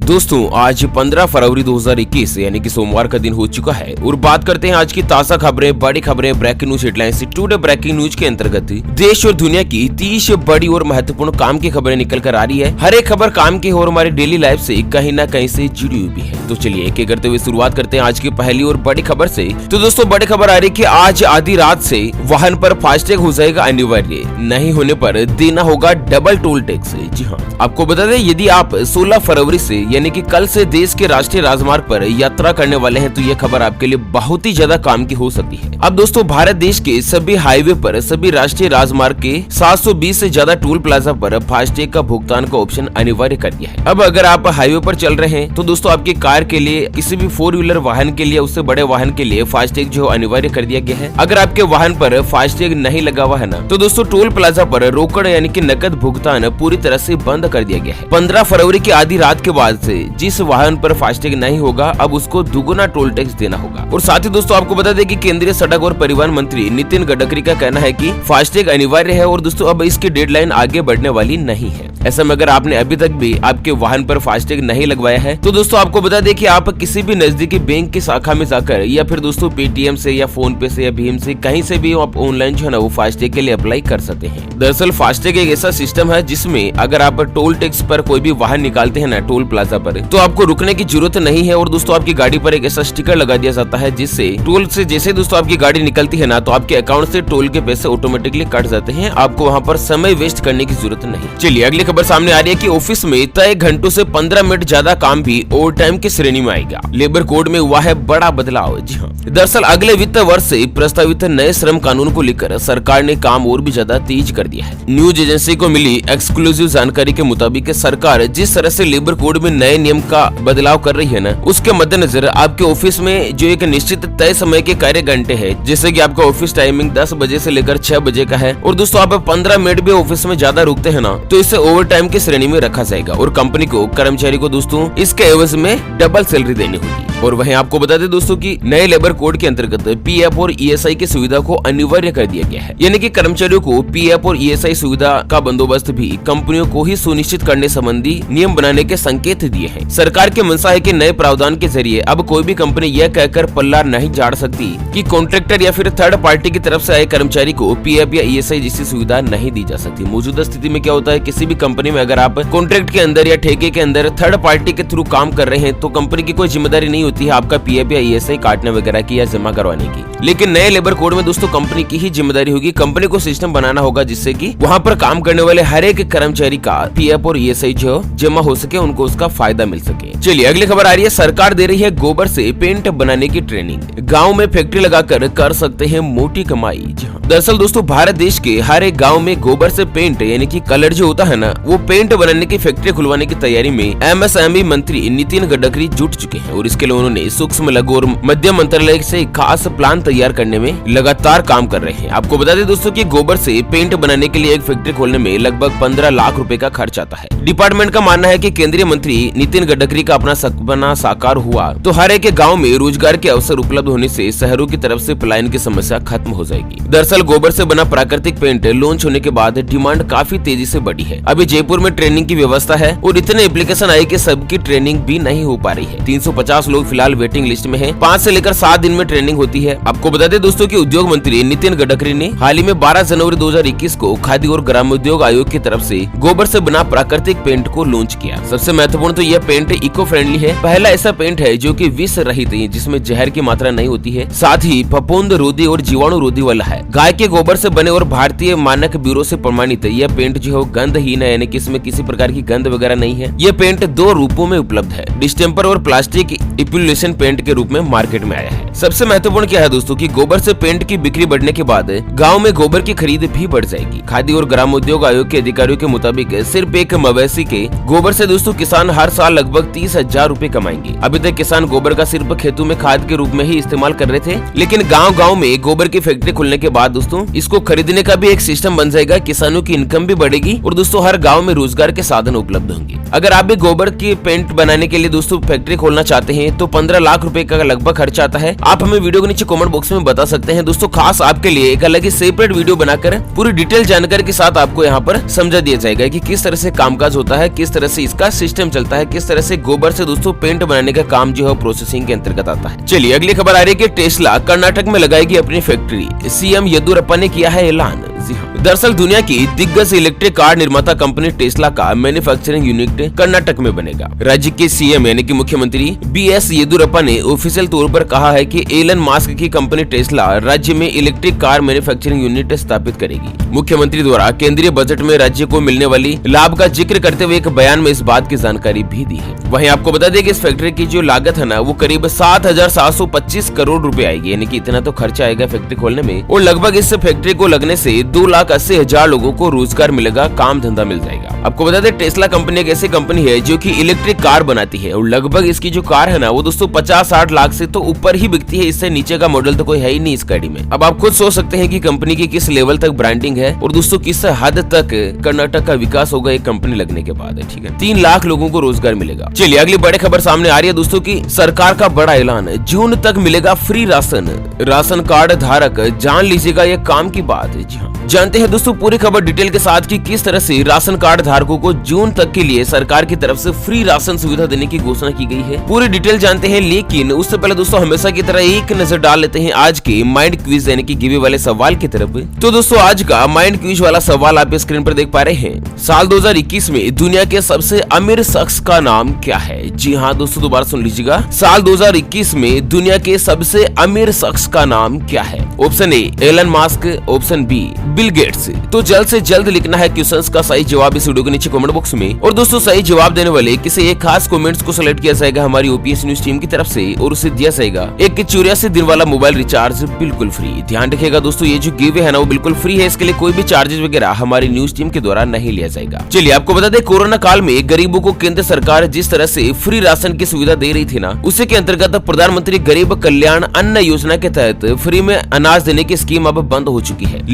दोस्तों आज 15 फरवरी 2021 यानी कि सोमवार का दिन हो चुका है और बात करते हैं आज की ताजा खबरें, बड़ी खबरें, breaking news headlines. Today breaking news के अंतर्गत देश और दुनिया की 30 बड़ी और महत्वपूर्ण काम की खबरें निकल कर आ रही है। हर एक खबर काम की और हमारी डेली लाइफ से कहीं न कहीं से जुड़ी हुई भी है। तो चलिए एक एक करते हुए शुरुआत करते हैं आज की पहली और बड़ी खबर से। तो दोस्तों बड़ी खबर आ रही है कि आज आधी रात से वाहन पर फास्टैग हो जाएगा अनिवार्य, नहीं होने पर देना होगा डबल टोल टैक्स। जी हाँ, आपको बता दें यदि आप 16 फरवरी से यानी कि कल से देश के राष्ट्रीय राजमार्ग पर यात्रा करने वाले हैं तो यह खबर आपके लिए बहुत ही ज्यादा काम की हो सकती है। अब दोस्तों भारत देश के सभी हाईवे पर सभी राष्ट्रीय राजमार्ग के 720 से ज्यादा टोल प्लाजा पर फास्टैग का भुगतान का ऑप्शन अनिवार्य कर दिया है। अब अगर आप हाईवे पर चल रहे हैं तो दोस्तों आपकी कार के लिए, किसी भी 4 व्हीलर वाहन के लिए, उससे बड़े वाहन के लिए फास्टैग जो अनिवार्य कर दिया गया है। अगर आपके वाहन पर फास्टैग नहीं लगा हुआ है ना तो दोस्तों टोल प्लाजा पर रोकड़ यानी कि नकद भुगतान पूरी तरह से बंद कर दिया गया है। 15 फरवरी की आधी रात के बाद से जिस वाहन पर फास्टैग नहीं होगा अब उसको दुगुना टोल टैक्स देना होगा। और साथ ही दोस्तों आपको बता दें कि केंद्रीय सड़क और परिवहन मंत्री नितिन गडकरी का कहना है कि फास्टैग अनिवार्य है और दोस्तों अब इसकी डेडलाइन आगे बढ़ने वाली नहीं है। ऐसा में अगर आपने अभी तक भी आपके वाहन पर फास्टैग नहीं लगवाया है तो दोस्तों आपको बता दें कि आप किसी भी नजदीकी बैंक की शाखा में जाकर या फिर दोस्तों पेटीएम से या फोन पे से या भीम से कहीं से भी आप ऑनलाइन जो है ना वो फास्टैग के लिए अप्लाई कर सकते हैं। दरअसल फास्टैग एक ऐसा सिस्टम है जिसमें अगर आप टोल टैक्स पर कोई भी वाहन निकालते हैं ना टोल प्लाजा पर तो आपको रुकने की जरूरत नहीं है और दोस्तों आपकी गाड़ी पर एक ऐसा स्टिकर लगा दिया जाता है जिससे टोल से जैसे दोस्तों आपकी गाड़ी निकलती है ना तो आपके अकाउंट से टोल के पैसे ऑटोमेटिकली कट जाते हैं। आपको वहाँ पर समय वेस्ट करने की जरूरत नहीं। चलिए अगली खबर सामने आ रही है कि ऑफिस में तय घंटों से 15 मिनट ज्यादा काम भी ओवर टाइम की श्रेणी में आएगा। लेबर कोड में हुआ है बड़ा बदलाव। जी हाँ, दरअसल अगले वित्त वर्ष से प्रस्तावित नए श्रम कानून को लेकर सरकार ने काम और भी ज्यादा तेज कर दिया है। न्यूज एजेंसी को मिली एक्सक्लूसिव जानकारी के मुताबिक सरकार जिस तरह से लेबर कोड में नए नियम का बदलाव कर रही है ना उसके मद्देनजर आपके ऑफिस में जो एक निश्चित तय समय के कार्य घंटे है, जैसे कि आपका ऑफिस टाइमिंग 10 बजे से लेकर 6 बजे का है और दोस्तों आप 15 मिनट भी ऑफिस में ज्यादा रुकते हैं ना तो इसे ओवर टाइम की श्रेणी में रखा जाएगा और कंपनी को कर्मचारी को दोस्तों इसके एवज में डबल सैलरी देनी होगी। और वहीं आपको बता दें दोस्तों कि नए लेबर कोड के अंतर्गत पीएफ और ईएसआई की सुविधा को अनिवार्य कर दिया गया है, यानी कि कर्मचारियों को पीएफ और ईएसआई सुविधा का बंदोबस्त भी कंपनियों को ही सुनिश्चित करने संबंधी नियम बनाने के संकेत दिए हैं। सरकार की मंशा है कि नए प्रावधान के जरिए अब कोई भी कंपनी यह कहकर पल्ला नहीं झाड़ सकती कि कॉन्ट्रैक्टर या फिर थर्ड पार्टी की तरफ से आए कर्मचारी को पीएफ या ईएसआई जैसी सुविधा नहीं दी जा सकती। मौजूदा स्थिति में क्या होता है, किसी भी कंपनी में अगर आप कॉन्ट्रैक्ट के अंदर या ठेके के अंदर थर्ड पार्टी के थ्रू काम कर रहे हैं तो कंपनी की कोई जिम्मेदारी नहीं होती है आपका पीएफ या ईएसआई काटने वगैरह की या जमा करवाने की। लेकिन नए लेबर कोड में दोस्तों कंपनी की ही जिम्मेदारी होगी। कंपनी को सिस्टम बनाना होगा जिससे कि वहाँ पर काम करने वाले हर एक कर्मचारी का पीएफ और ईएसआई जो जमा हो सके, उनको उसका फायदा मिल सके। चलिए अगली खबर आ रही है, सरकार दे रही है गोबर से पेंट बनाने की ट्रेनिंग। गाँव में फैक्ट्री लगाकर कर सकते हैं मोटी कमाई। जी हाँ, दरअसल दोस्तों भारत देश के हर एक गाँव में गोबर से पेंट यानी कि कलर जो होता है ना वो पेंट बनाने की फैक्ट्री खुलवाने की तैयारी में एमएसएमई मंत्री नितिन गडकरी जुट चुके हैं और इसके लिए उन्होंने सूक्ष्म, लघु और मध्यम मंत्रालय से खास प्लान तैयार करने में लगातार काम कर रहे हैं। आपको बता दें दोस्तों कि गोबर से पेंट बनाने के लिए एक फैक्ट्री खोलने में लगभग 15 लाख रुपए का खर्च आता है। डिपार्टमेंट का मानना है कि केंद्रीय मंत्री नितिन गडकरी का अपना सपना साकार हुआ तो हर एक गाँव में रोजगार के अवसर उपलब्ध होने से शहरों की तरफ से पलायन की समस्या खत्म हो जाएगी। दरअसल गोबर से बना प्राकृतिक पेंट लॉन्च होने के बाद डिमांड काफी तेजी से बढ़ी है। अभी जयपुर में ट्रेनिंग की व्यवस्था है और इतने एप्लीकेशन आए कि सबकी ट्रेनिंग भी नहीं हो पा रही है। 350 लोग फिलहाल वेटिंग लिस्ट में हैं। 5 से लेकर 7 दिन में ट्रेनिंग होती है। आपको बता दें दोस्तों कि उद्योग मंत्री नितिन गडकरी ने हाल ही में 12 जनवरी 2021 को खादी और ग्रामोद्योग आयोग की तरफ से गोबर से बना प्राकृतिक पेंट को लॉन्च किया। सबसे महत्वपूर्ण तो यह पेंट इको फ्रेंडली है। पहला ऐसा पेंट है जो कि विष रहित है, जिसमें जहर की मात्रा नहीं होती है, साथ ही फफूंद रोधी और जीवाणु रोधी वाला है। गाय के गोबर से बने और भारतीय मानक ब्यूरो से प्रमाणित यह पेंट जो है गंधहीन है, यानी कि इसमें किसी प्रकार की गंध वगैरह नहीं है। यह पेंट 2 रूपों में उपलब्ध है, डिस्टेम्पर और प्लास्टिक इपुलेशन पेंट के रूप में मार्केट में आया है। सबसे महत्वपूर्ण क्या है दोस्तों कि गोबर से पेंट की बिक्री बढ़ने के बाद गांव में गोबर की खरीद भी बढ़ जाएगी। खादी और ग्रामोद्योग आयोग के अधिकारियों के मुताबिक सिर्फ एक मवेशी के गोबर से दोस्तों किसान हर साल लगभग 30,000 रुपए कमाएंगे। अभी तक किसान गोबर का सिर्फ खेतों में खाद के रूप में ही इस्तेमाल कर रहे थे, लेकिन गांव-गांव में गोबर की फैक्ट्री खुलने के बाद दोस्तों इसको खरीदने का भी एक सिस्टम बन जाएगा। किसानों की इनकम भी बढ़ेगी और दोस्तों हर गाँव में रोजगार के साधन उपलब्ध होंगे। अगर आप भी गोबर की पेंट बनाने के लिए दोस्तों फैक्ट्री खोलना चाहते हैं तो 15 लाख रुपए का लगभग खर्चा आता है। आप हमें वीडियो के नीचे कमेंट बॉक्स में बता सकते हैं दोस्तों। खास आपके लिए एक अलग ही सेपरेट वीडियो बनाकर पूरी डिटेल जानकारी के साथ आपको यहाँ पर समझा दिया जाएगा कि किस तरह से कामकाज होता है, किस तरह से इसका सिस्टम चलता है, किस तरह से गोबर से दोस्तों पेंट बनाने का काम जो है प्रोसेसिंग के अंतर्गत आता है। चलिए अगली खबर आ रही है कि टेस्ला कर्नाटक में लगाएगी अपनी फैक्ट्री, सीएम येदियुरप्पा ने किया है ऐलान। जी हाँ, दरअसल दुनिया की दिग्गज इलेक्ट्रिक कार निर्माता कंपनी टेस्ला का मैन्युफैक्चरिंग यूनिट कर्नाटक में बनेगा। राज्य के सीएम यानी कि मुख्यमंत्री बीएस येदियुरप्पा ने ऑफिशियल तौर पर कहा है कि एलन मास्क की कंपनी टेस्ला राज्य में इलेक्ट्रिक कार मैन्युफैक्चरिंग यूनिट स्थापित करेगी। मुख्यमंत्री द्वारा केंद्रीय बजट में राज्य को मिलने वाली लाभ का जिक्र करते हुए एक बयान में इस बात की जानकारी भी दी है। वहीं आपको बता दें कि इस फैक्ट्री की जो लागत है ना वो करीब 7,725 करोड़ रुपए आएगी, यानी कि इतना तो खर्चा आएगा फैक्ट्री खोलने में। और लगभग इस फैक्ट्री को लगने से 2,80,000 लोगों को रोजगार मिलेगा, काम धंधा मिल जाएगा। आपको बता दें टेस्ला कंपनी एक ऐसी कंपनी है जो कि इलेक्ट्रिक कार बनाती है और लगभग इसकी जो कार है ना वो दोस्तों 50-60 लाख से तो ऊपर ही बिकती है। इससे नीचे का मॉडल तो कोई है ही नहीं इस गाड़ी में। अब आप खुद सोच सकते हैं कि कंपनी की किस लेवल तक ब्रांडिंग है और दोस्तों किस हद तक कर्नाटक का विकास होगा एक कंपनी लगने के बाद। ठीक है, 3 लाख लोगों को रोजगार मिलेगा। चलिए अगली बड़ी खबर सामने आ रही है दोस्तों की सरकार का बड़ा ऐलान, जून तक मिलेगा फ्री राशन कार्ड धारक जान लीजिएगा ये काम की बात है। जी हाँ, जानते हैं दोस्तों पूरी खबर डिटेल के साथ कि किस तरह से राशन कार्ड धारकों को जून तक के लिए सरकार की तरफ से फ्री राशन सुविधा देने की घोषणा की गई है। पूरी डिटेल जानते हैं, लेकिन उससे पहले दोस्तों हमेशा की तरह एक नजर डाल लेते हैं आज के माइंड क्विज यानी कि गिवे वाले सवाल की तरफ। तो दोस्तों आज का माइंड क्विज वाला सवाल आप स्क्रीन पर देख पा रहे हैं। साल 2021 में दुनिया के सबसे अमीर शख्स का नाम क्या है? जी हाँ दोस्तों दोबारा सुन लीजिएगा, साल 2021 में दुनिया के सबसे अमीर शख्स का नाम क्या है? Option A Elon Musk, option B Bill Gates. तो जल्द से जल्द लिखना है क्वेश्चंस का सही जवाब इस वीडियो के नीचे कमेंट बॉक्स में। और दोस्तों सही जवाब देने वाले किसी एक खास कमेंट्स को सिलेक्ट किया जाएगा हमारी ओपीएस न्यूज टीम की तरफ से और उसे दिया जाएगा एक 84 दिन वाला मोबाइल रिचार्ज बिल्कुल फ्री। ध्यान रखिएगा दोस्तों ये जो गिव है ना वो बिल्कुल फ्री है, इसके लिए कोई भी चार्जेस वगैरह हमारी न्यूज टीम के द्वारा नहीं लिया जाएगा। चलिए आपको बता दें कोरोना काल में गरीबों को केंद्र सरकार जिस तरह से फ्री राशन की सुविधा दे रही थी ना, उसी के अंतर्गत प्रधानमंत्री गरीब कल्याण अन्न योजना के तहत फ्री में अनाज देने की स्कीम अब बंद हो चुकी है।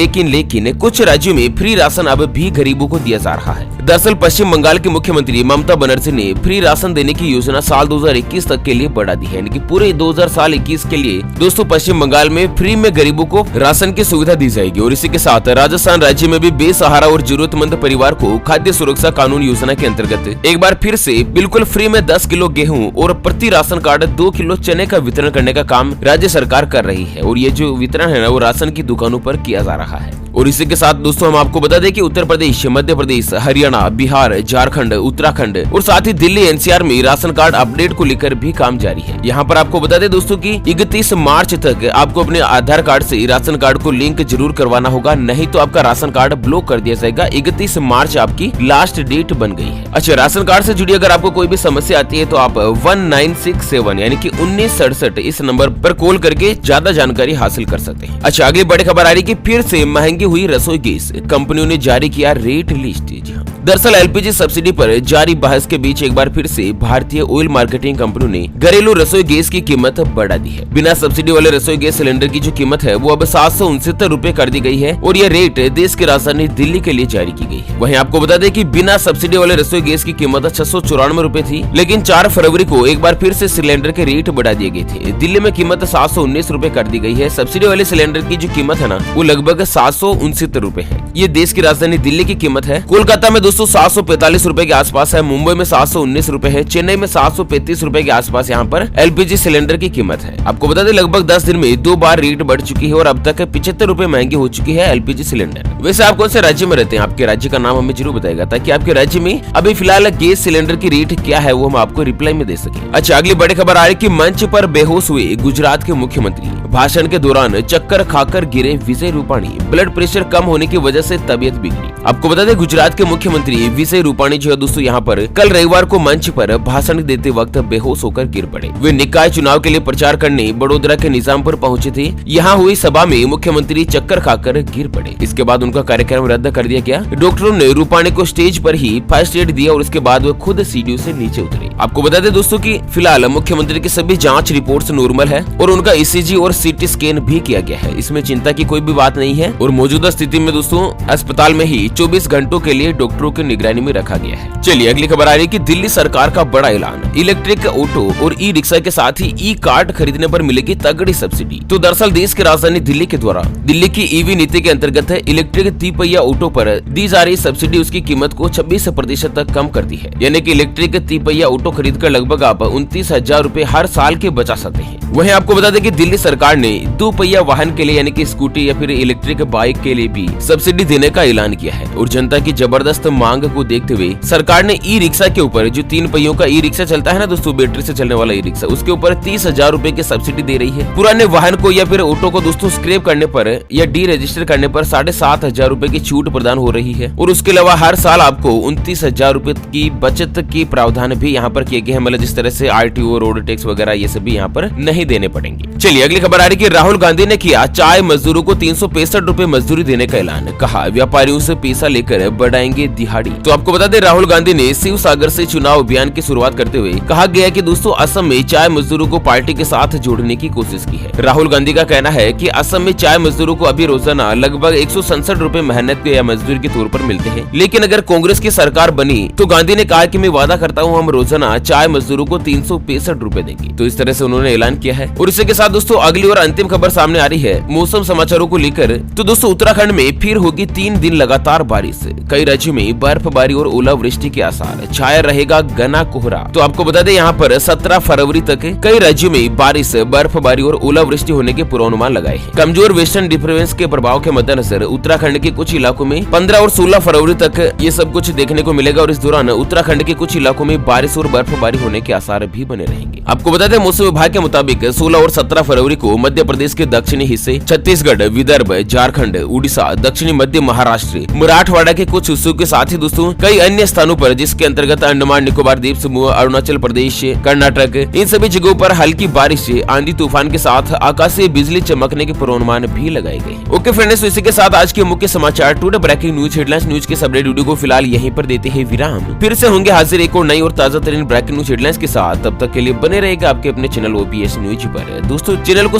लेकिन कुछ राज्यों में फ्री राशन अब भी गरीबों को दिया जा रहा है। दरअसल पश्चिम बंगाल की मुख्यमंत्री ममता बनर्जी ने फ्री राशन देने की योजना साल 2021 तक के लिए बढ़ा दी है, यानी कि पूरे 2021 के लिए दोस्तों पश्चिम बंगाल में फ्री में गरीबों को राशन की सुविधा दी जाएगी। और इसी के साथ राजस्थान राज्य में भी बेसहारा और जरूरतमंद परिवार को खाद्य सुरक्षा कानून योजना के अंतर्गत एक बार फिर से बिल्कुल फ्री में 10 किलो गेहूं और प्रति राशन कार्ड 2 किलो चने का वितरण करने का काम राज्य सरकार कर रही है। और ये जो वितरण है ना वो राशन की दुकानों पर किया जा रहा है। और इसी के साथ दोस्तों हम आपको बता दें कि उत्तर प्रदेश, मध्य प्रदेश, हरियाणा, बिहार, झारखंड, उत्तराखंड और साथ ही दिल्ली एनसीआर में राशन कार्ड अपडेट को लेकर भी काम जारी है। यहाँ पर आपको बता दें दोस्तों कि 31 मार्च तक आपको अपने आधार कार्ड से राशन कार्ड को लिंक जरूर करवाना होगा, नहीं तो आपका राशन कार्ड ब्लॉक कर दिया जाएगा। 31 मार्च आपकी लास्ट डेट बन गई है। अच्छा, राशन कार्ड से जुड़ी अगर आपको कोई भी समस्या आती है तो आप 1967 यानी कि 1967 इस नंबर पर कॉल करके ज्यादा जानकारी हासिल कर सकते हैं। अच्छा, अगली बड़ी खबर आ रही है कि फिर से महंगी हुई रसोई गैस, कंपनियों ने जारी किया रेट लिस्ट। जी हाँ, दरअसल एलपीजी सब्सिडी पर जारी बहस के बीच एक बार फिर से भारतीय ऑयल मार्केटिंग कंपनियों ने घरेलू रसोई गैस की कीमत बढ़ा दी है। बिना सब्सिडी वाले रसोई गैस सिलेंडर की जो कीमत है वो अब 769 रुपए कर दी गई है और यह रेट देश की राजधानी दिल्ली के लिए जारी की गई है। वहीं आपको बता दें कि बिना सब्सिडी वाले रसोई गैस की कीमत 694 रुपए थी, लेकिन 4 फरवरी को एक बार फिर से सिलेंडर के रेट बढ़ा दिए गए थे। दिल्ली में कीमत 719 रुपए कर दी गई है। सब्सिडी वाले सिलेंडर की जो कीमत है ना वो लगभग 769 रुपए है। ये देश की राजधानी दिल्ली की कीमत है। कोलकाता में दोस्तों 745 रुपए के आसपास है, मुंबई में 719 रुपए है, चेन्नई में 735 रुपए के आसपास यहाँ पर एलपीजी सिलेंडर की कीमत है। आपको बता दें लगभग 10 दिन में 2 बार रेट बढ़ चुकी है और अब तक 75 रुपए महंगी हो चुकी है एलपीजी सिलेंडर। वैसे आप कौन से राज्य में रहते हैं, आपके राज्य का नाम हमें जरूर बताएगा ताकि आपके राज्य में अभी फिलहाल गैस सिलेंडर की रेट क्या है वो हम आपको रिप्लाई में दे सके। अच्छा, अगली बड़ी खबर आ रही है कि मंच पर बेहोश हुए गुजरात के मुख्यमंत्री, भाषण के दौरान चक्कर खाकर गिरे विजय रूपाणी, ब्लड प्रेशर कम होने की वजह से तबीयत बिगड़ी। आपको बता दें गुजरात के मुख्यमंत्री विजय रूपाणी जो है दोस्तों यहाँ पर कल रविवार को मंच पर भाषण देते वक्त बेहोश होकर गिर पड़े। वे निकाय चुनाव के लिए प्रचार करने बड़ोदरा के निजामपुर पहुंचे थे। यहाँ हुई सभा में मुख्यमंत्री चक्कर खाकर गिर पड़े। इसके बाद उनका कार्यक्रम रद्द कर दिया गया। डॉक्टरों ने रूपाणी को स्टेज पर ही फर्स्ट एड दिया और उसके बाद वे खुद सीढ़ियों से नीचे उतरे। आपको बता दें दोस्तों कि फिलहाल मुख्यमंत्री की सभी जांच रिपोर्ट्स नॉर्मल है और उनका ईसीजी और सीटी स्कैन भी किया गया है। इसमें चिंता की कोई भी बात नहीं है और मौजूदा स्थिति में दोस्तों अस्पताल में ही 24 घंटों के लिए डॉक्टरों की निगरानी में रखा गया है। चलिए अगली खबर आ रही है कि दिल्ली सरकार का बड़ा ऐलान, इलेक्ट्रिक ऑटो और ई रिक्शा के साथ ही ई कार्ड खरीदने पर मिलेगी तगड़ी सब्सिडी। तो दरअसल देश की राजधानी दिल्ली के द्वारा दिल्ली की ईवी नीति के अंतर्गत इलेक्ट्रिक तिपहिया ऑटो पर दी जा रही सब्सिडी उसकी कीमत को 26% तक कम करती है। यानी कि इलेक्ट्रिक तिपहिया ऑटो खरीद कर लगभग आप 29,000 रूपए हर साल के बचा सकते हैं। वहीं आपको बता दें कि दिल्ली सरकार ने दो पहिया वाहन के लिए यानी कि स्कूटी या फिर इलेक्ट्रिक बाइक के लिए भी सब्सिडी देने का ऐलान किया है। और जनता की जबरदस्त मांग को देखते हुए सरकार ने ई रिक्शा के ऊपर, जो 3 पहियों का ई रिक्शा चलता है ना दोस्तों, बैटरी से चलने वाला ई रिक्शा, उसके ऊपर 30,000 रूपए की सब्सिडी दे रही है। पुराने वाहन को या फिर ऑटो को दोस्तों स्क्रैप करने पर या डी रजिस्टर करने पर 7,500 रूपए की छूट प्रदान हो रही है। और उसके अलावा हर साल आपको 29,000 रूपए की बचत की प्रावधान भी यहाँ पर किए गए हैं। मतलब जिस तरह से RTO, रोड टैक्स वगैरह ये सब भी यहाँ पर नहीं देने पड़ेंगे। चलिए अगली खबर आ रही है कि राहुल गांधी ने किया चाय मजदूरों को 365 रूपए मजदूरी देने का ऐलान। कहा व्यापारियों से पैसा लेकर बढ़ाएंगे दिहाड़ी। तो आपको बता दें राहुल गांधी ने शिव सागर से चुनाव अभियान की शुरुआत करते हुए कहा गया कि दोस्तों असम में चाय मजदूरों को पार्टी के साथ जोड़ने की कोशिश की है। राहुल गांधी का कहना है कि असम में चाय मजदूरों को अभी रोजाना लगभग 167 रूपए मेहनत या मजदूरी के तौर पर मिलते हैं, लेकिन अगर कांग्रेस की सरकार बनी तो गांधी ने कहा कि मैं वादा करता हूं हम रोजाना चाय मजदूरों को 365 रूपए देंगे। तो इस तरह से उन्होंने ऐलान किया है। और इसी के साथ दोस्तों अगली और अंतिम खबर सामने आ रही है मौसम समाचारों को लेकर। तो दोस्तों उत्तराखंड में फिर होगी 3 दिन लगातार बारिश। कई राज्यों में बर्फबारी और ओलावृष्टि के आसार, छाया रहेगा घना कोहरा। तो आपको बता दें यहाँ पर 17 फरवरी तक कई राज्यों में बारिश, बर्फबारी और ओलावृष्टि होने के पूर्वानुमान लगाए हैं। कमजोर वेस्टर्न डिस्टर्बेंस के प्रभाव के मद्देनजर उत्तराखंड के कुछ इलाकों में 15 और 16 फरवरी तक ये सब कुछ देखने को मिलेगा। और इस दौरान उत्तराखंड के कुछ इलाकों में बारिश और बर्फबारी होने के आसार भी बने रहेंगे। आपको बता दें मौसम विभाग के मुताबिक 16 और 17 फरवरी को मध्य प्रदेश के दक्षिणी हिस्से, छत्तीसगढ़, विदर्भ, झारखंड, उड़ीसा, दक्षिणी मध्य महाराष्ट्र, मराठवाड़ा के कुछ हिस्सों के साथ ही दोस्तों कई अन्य स्थानों पर, जिसके अंतर्गत अंडमान निकोबार द्वीप समूह, अरुणाचल प्रदेश, कर्नाटक, इन सभी जगहों पर हल्की बारिश, आंधी तूफान के साथ आकाशीय बिजली चमकने के पूर्वानुमान भी लगाए गए। ओके फ्रेंड्स, इसी के साथ आज के मुख्य समाचार today breaking news headlines news के अपडेट वीडियो को फिलहाल यहीं पर देते हैं विराम। फिर से होंगे हाजिर एक और नई और ताजा तरीन ब्रेकिंग न्यूज हेडलाइंस के साथ। तब तक के लिए बने रहेगा आपके अपने चैनल OPS न्यूज पर। दोस्तों चैनल को